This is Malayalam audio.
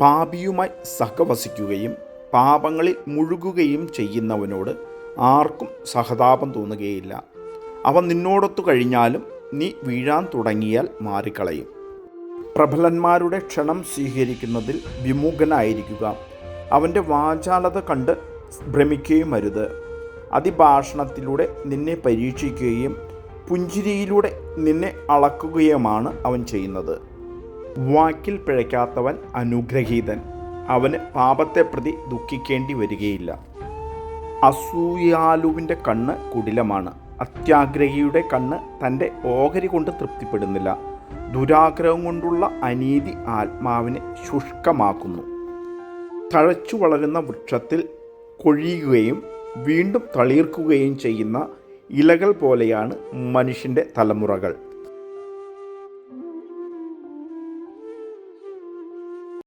പാപിയുമായി സഹവസിക്കുകയും പാപങ്ങളിൽ മുഴുകുകയും ചെയ്യുന്നവനോട് ആർക്കും സഹതാപം തോന്നുകയില്ല. അവൻ നിന്നോടൊത്തു കഴിഞ്ഞാലും നീ വീഴാൻ തുടങ്ങിയാൽ മാറിക്കളയും. പ്രബലന്മാരുടെ ക്ഷണം സ്വീകരിക്കുന്നതിൽ വിമുഖനായിരിക്കുക. അവൻ്റെ വാചാലത കണ്ട് ഭ്രമിക്കുകയും അരുത്. അതിഭാഷണത്തിലൂടെ നിന്നെ പരീക്ഷിക്കുകയും പുഞ്ചിരിയിലൂടെ നിന്നെ അളക്കുകയുമാണ് അവൻ ചെയ്യുന്നത്. വാക്കിൽ പിഴയ്ക്കാത്തവൻ അനുഗ്രഹീതൻ. അവന് പാപത്തെ പ്രതി ദുഃഖിക്കേണ്ടി വരികയില്ല. അസൂയാലുവിൻ്റെ കണ്ണ് കുടിലമാണ്. അത്യാഗ്രഹിയുടെ കണ്ണ് തൻ്റെ ഓഹരി കൊണ്ട് തൃപ്തിപ്പെടുന്നില്ല. ദുരാഗ്രഹം കൊണ്ടുള്ള അനീതി ആത്മാവിനെ ശുഷ്കമാക്കുന്നു. തഴച്ചു വളരുന്ന വൃക്ഷത്തിൽ കൊഴിയുകയും വീണ്ടും തളിർക്കുകയും ചെയ്യുന്ന ഇലകൾ പോലെയാണ് മനുഷ്യൻ്റെ തലമുറകൾ.